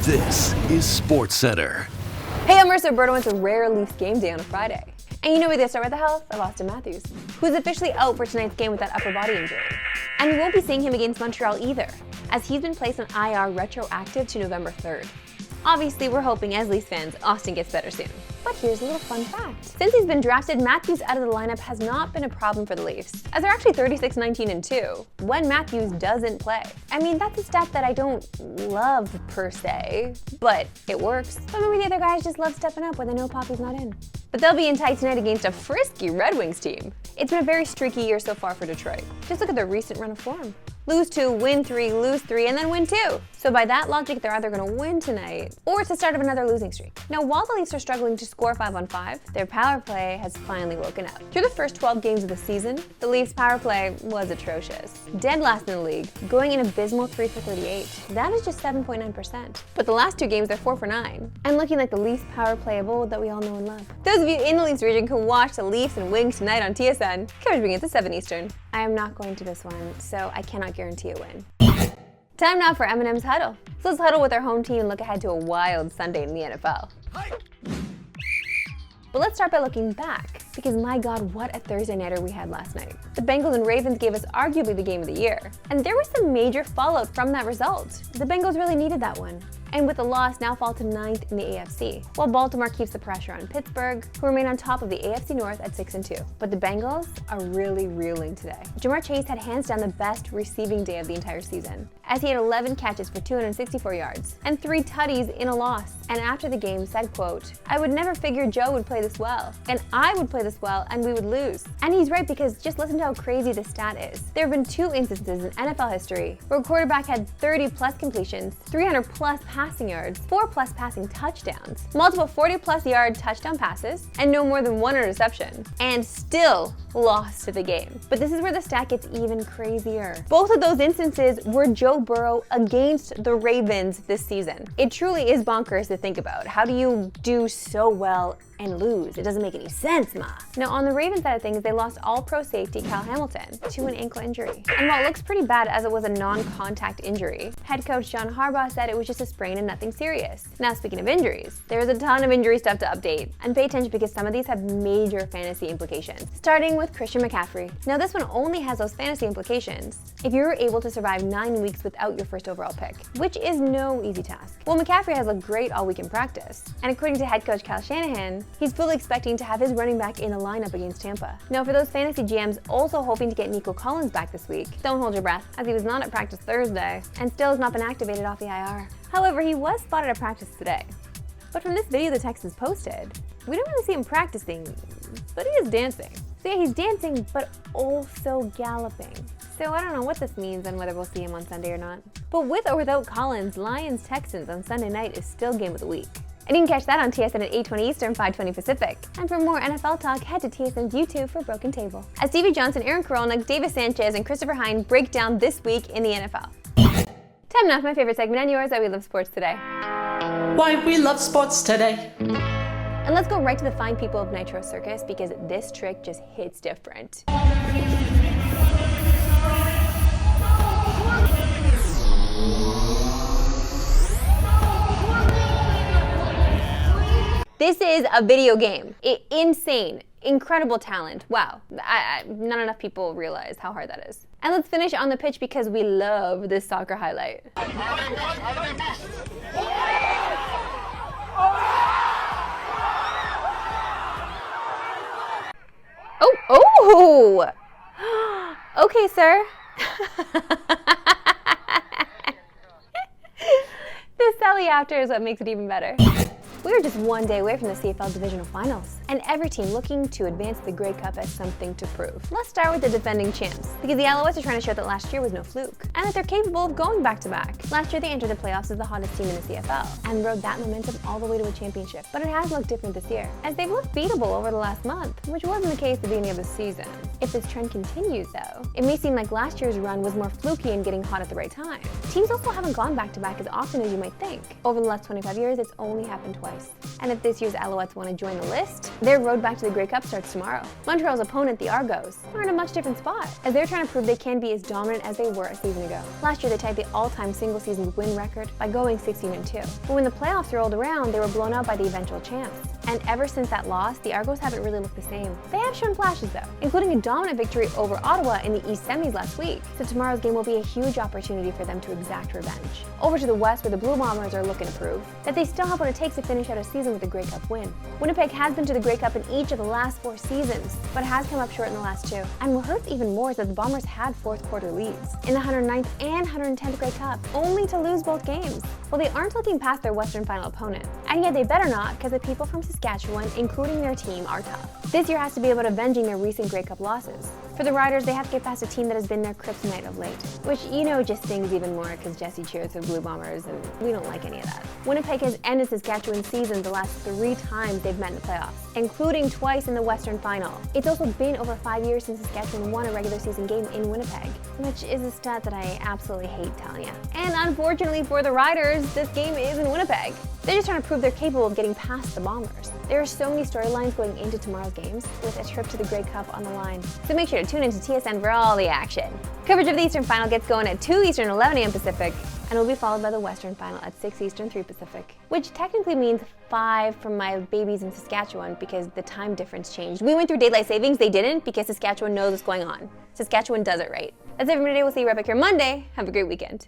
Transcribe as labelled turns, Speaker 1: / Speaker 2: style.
Speaker 1: This is Sportscentre.
Speaker 2: Hey, I'm Marissa Roberto. It's a rare Leafs game day on a Friday. And you know we start with the health of Auston Matthews, who's officially out for tonight's game with that upper body injury. And we won't be seeing him against Montreal either, as he's been placed on IR retroactive to November 3rd. Obviously, we're hoping as Leafs fans, Auston gets better soon. But here's a little fun fact. Since he's been drafted, Matthews out of the lineup has not been a problem for the Leafs, as they're actually 36-19-2 when Matthews doesn't play. I mean, that's a stat that I don't love per se, but it works. But maybe the other guys just love stepping up when they know Poppy's not in. But they'll be in tight tonight against a frisky Red Wings team. It's been a very streaky year so far for Detroit. Just look at their recent run of form. Lose 2, win 3, lose 3, and then win 2. So by that logic, they're either going to win tonight, or it's the start of another losing streak. Now, while the Leafs are struggling to score 5-on-5, their power play has finally woken up. Through the first 12 games of the season, the Leafs' power play was atrocious. Dead last in the league, going an abysmal 3 for 38. That is just 7.9%. But the last 2 games, they're 4 for 9, and looking like the Leafs power play of old that we all know and love. Those of you in the Leafs region can watch the Leafs and Wings tonight on TSN. Coverage begins at 7 Eastern. I am not going to this one, so I cannot guarantee a win. Time now for M&M'S Huddle. So let's huddle with our home team and look ahead to a wild Sunday in the NFL. But let's start by looking back, because my God, what a Thursday nighter we had last night. The Bengals and Ravens gave us arguably the game of the year, and there was some major fallout from that result. The Bengals really needed that one, and with the loss now fall to 9th in the AFC, while Baltimore keeps the pressure on Pittsburgh, who remain on top of the AFC North at 6-2. But the Bengals are really reeling today. Ja'Marr Chase had hands down the best receiving day of the entire season, as he had 11 catches for 264 yards and 3 tutties in a loss. And after the game said, quote, "I would never figure Joe would play this well, and I would play this well, and we would lose." And he's right, because just listen to how crazy this stat is. There have been 2 instances in NFL history where a quarterback had 30+ completions, 300+ passing yards, 4+ passing touchdowns, multiple 40+ yard touchdown passes, and no more than 1 interception, and still lost to the game. But this is where the stat gets even crazier. Both of those instances were Joe Burrow against the Ravens this season. It truly is bonkers to think about. How do you do so well and lose? It doesn't make any sense, ma. Now, on the Ravens side of things, they lost all-pro safety Kyle Hamilton to an ankle injury. And while it looks pretty bad as it was a non-contact injury, head coach John Harbaugh said it was just a sprain and nothing serious. Now, speaking of injuries, there's a ton of injury stuff to update. And pay attention, because some of these have major fantasy implications. Starting with Christian McCaffrey. Now, this one only has those fantasy implications if you were able to survive 9 weeks without your first overall pick, which is no easy task. Well, McCaffrey has looked great all week in practice. And according to head coach Kyle Shanahan, he's fully expecting to have his running back in the lineup against Tampa. Now, for those fantasy GMs also hoping to get Nico Collins back this week, don't hold your breath, as he was not at practice Thursday and still has not been activated off the IR. However, he was spotted at practice today. But from this video the Texans posted, we don't really see him practicing, but he is dancing. So yeah, he's dancing, but also galloping. So I don't know what this means and whether we'll see him on Sunday or not. But with or without Collins, Lions-Texans on Sunday night is still game of the week. And you can catch that on TSN at 8:20 Eastern, 5:20 Pacific. And for more NFL talk, head to TSN's YouTube for Broken Table. As Stevie Johnson, Aaron Korolnik, Davis Sanchez, and Christopher Hine break down this week in the NFL. Time now for my favorite segment and yours, Why We Love Sports Today.
Speaker 3: Why we love sports today.
Speaker 2: And let's go right to the fine people of Nitro Circus, because this trick just hits different. This is a video game. Insane. Incredible talent. Wow. Not enough people realize how hard that is. And let's finish on the pitch, because we love this soccer highlight. Oh! Okay, sir. This Sally after is what makes it even better. We are just one day away from the CFL Divisional Finals, and every team looking to advance the Grey Cup has something to prove. Let's start with the defending champs, because the Alouettes are trying to show that last year was no fluke, and that they're capable of going back-to-back. Last year they entered the playoffs as the hottest team in the CFL, and rode that momentum all the way to a championship. But it has looked different this year, as they've looked beatable over the last month, which wasn't the case at the beginning of the season. If this trend continues, though, it may seem like last year's run was more fluky and getting hot at the right time. Teams also haven't gone back-to-back as often as you might think. Over the last 25 years, it's only happened twice. And if this year's Alouettes want to join the list, Their road back to the Grey Cup starts tomorrow. Montreal's opponent, the Argos, are in a much different spot, as they're trying to prove they can be as dominant as they were a season ago. Last year, they tied the all-time single-season win record by going 16-2. But when the playoffs rolled around, they were blown out by the eventual champs. And ever since that loss, the Argos haven't really looked the same. They have shown flashes though, including a dominant victory over Ottawa in the East Semis last week. So tomorrow's game will be a huge opportunity for them to exact revenge. Over to the West, where the Blue Bombers are looking to prove that they still have what it takes to finish out a season with a Grey Cup win. Winnipeg has been to the Grey Cup in each of the last 4 seasons, but has come up short in the last 2. And what hurts even more is that the Bombers had fourth quarter leads in the 109th and 110th Grey Cup, only to lose both games. Well, they aren't looking past their Western final opponent. And yet they better not, because the people from Saskatchewan, including their team, are tough. This year has to be about avenging their recent Grey Cup losses. For the Riders, they have to get past a team that has been their kryptonite of late, which just stings even more because Jesse cheers for Blue Bombers and we don't like any of that. Winnipeg has ended Saskatchewan's season the last 3 times they've met in the playoffs, including twice in the Western final. It's also been over 5 years since Saskatchewan won a regular season game in Winnipeg, which is a stat that I absolutely hate telling you. And unfortunately for the Riders, this game is in Winnipeg. They're just trying to prove they're capable of getting past the Bombers. There are so many storylines going into tomorrow's games, with a trip to the Grey Cup on the line. So make sure to tune into TSN for all the action. Coverage of the Eastern Final gets going at 2 Eastern, 11 a.m. Pacific, and will be followed by the Western Final at 6 Eastern, 3 Pacific, which technically means 5 from my babies in Saskatchewan because the time difference changed. We went through daylight savings, they didn't, because Saskatchewan knows what's going on. Saskatchewan does it right. That's it for today. We'll see you right back here Monday. Have a great weekend.